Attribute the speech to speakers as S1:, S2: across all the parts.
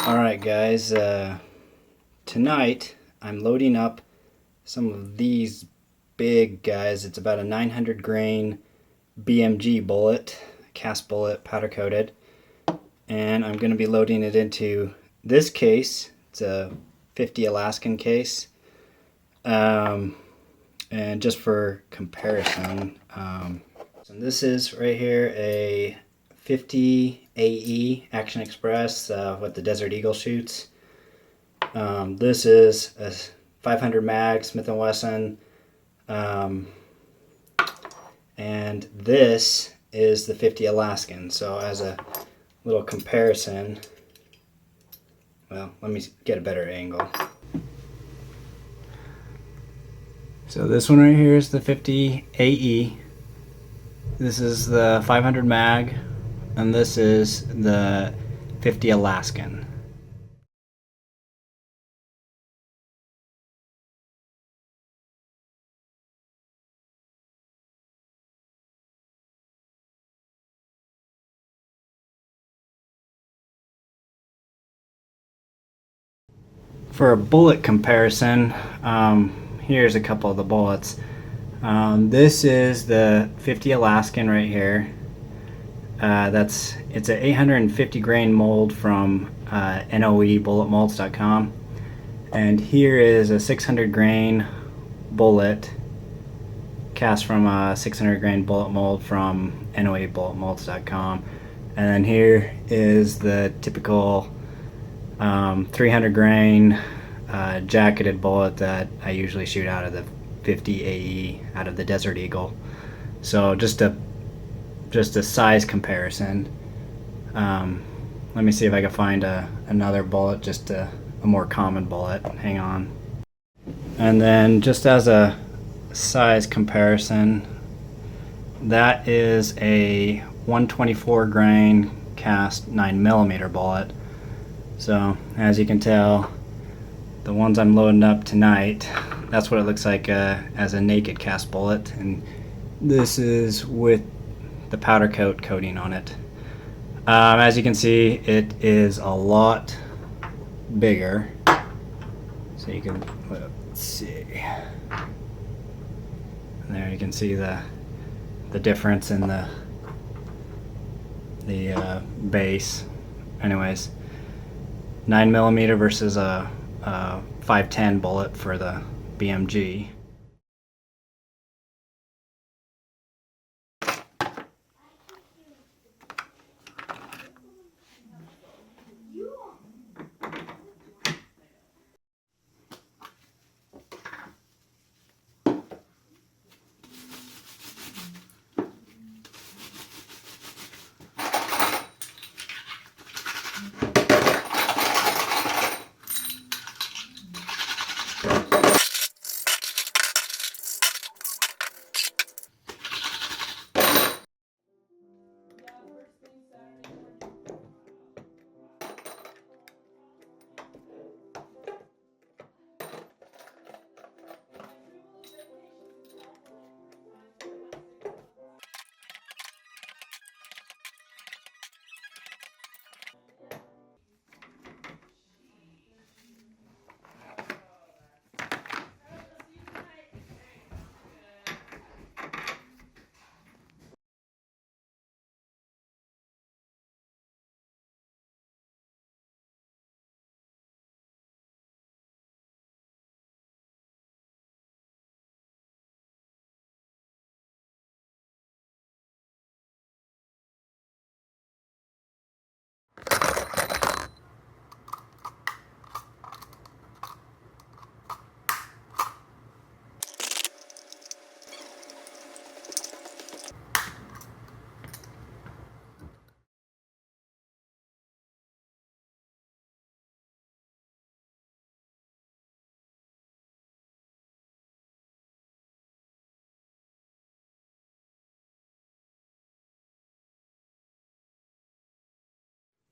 S1: Alright guys, tonight I'm loading up some of these big guys. It's about a 900 grain BMG bullet, cast bullet, powder coated. And I'm going to be loading it into this case. It's a 50 Alaskan case. And just for comparison, so this is right here a 50 AE Action Express with the Desert Eagle shoots. This is a 500 mag Smith & Wesson, and this is the 50 Alaskan. So as a little comparison, well, let me get a better angle. So this one right here is the 50 AE. This is the 500 mag, and this is the 50 Alaskan. For a bullet comparison, here's a couple of the bullets. This is the 50 Alaskan right here. It's an 850 grain mold from Bullet.Molds.com, and here is a 600 grain bullet cast from a 600 grain bullet mold from Bullet.Molds.com, and then here is the typical 300 grain jacketed bullet that I usually shoot out of the 50 AE out of the Desert Eagle. So just a size comparison. Let me see if I can find another bullet, just a more common bullet. Hang on. And then just as a size comparison, that is a 124 grain cast 9mm bullet. So as you can tell, the ones I'm loading up tonight, that's what it looks like as a naked cast bullet, and this is with the powder coat coating on it. As you can see, it is a lot bigger. So you can, let's see. There you can see the difference in the base. Anyways, 9mm versus a 510 bullet for the BMG.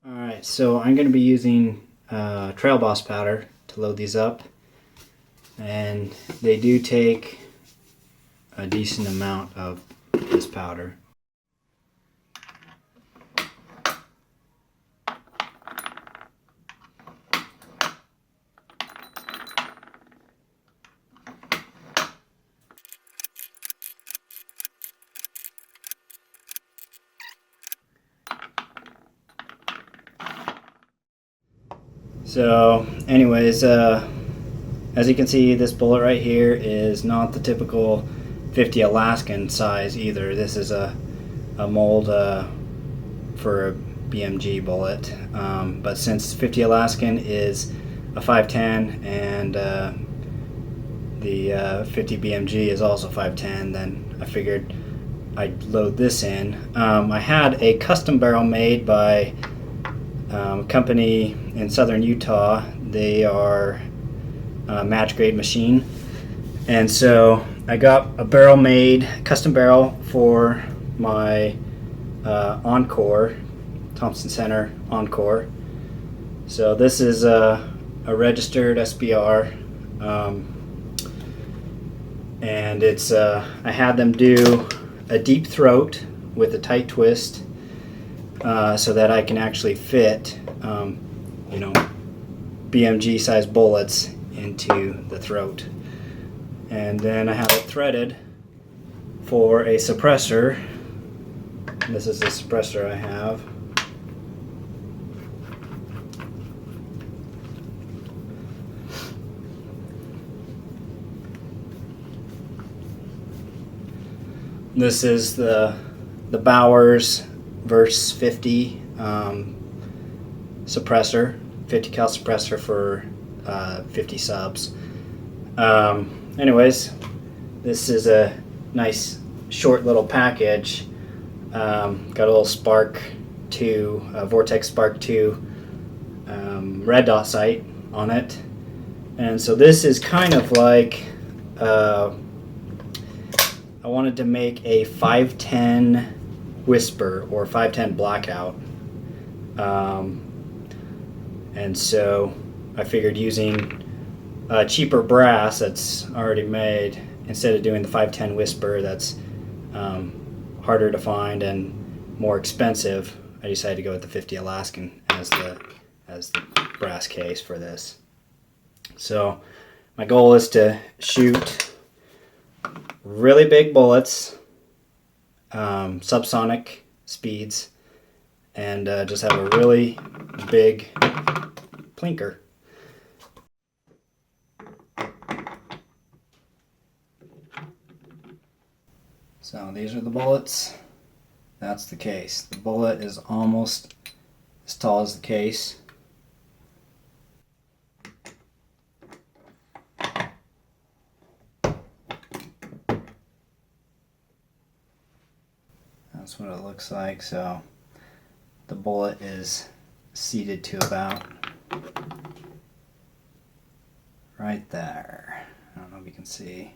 S1: Alright, so I'm going to be using Trailboss powder to load these up, and they do take a decent amount of this powder. So anyways, as you can see, this bullet right here is not the typical 50 Alaskan size either. This is a mold for a BMG bullet, but since 50 Alaskan is a 510 and the 50 BMG is also 510, then I figured I'd load this in. I had a custom barrel made by a company in southern Utah. They are a match grade machine, and so I got a barrel made, custom barrel for my Encore, Thompson Center Encore. So this is a registered SBR, and it's I had them do a deep throat with a tight twist, so that I can actually fit, BMG size bullets into the throat. And then I have it threaded for a suppressor. This is the suppressor I have. This is the Bowers Verse 50 suppressor, 50 cal suppressor for 50 subs. Anyways, this is a nice short little package. Got a little Spark 2, Vortex Spark 2 red dot sight on it. And so this is kind of like, I wanted to make a 510 Whisper or 510 Blackout. And so I figured using cheaper brass that's already made, instead of doing the 510 Whisper that's harder to find and more expensive, I decided to go with the 50 Alaskan as the brass case for this. So my goal is to shoot really big bullets, subsonic speeds, and just have a really big plinker. So these are the bullets. That's the case. The bullet is almost as tall as the case. That's what it looks like. So the bullet is seated to about right there. I don't know if you can see.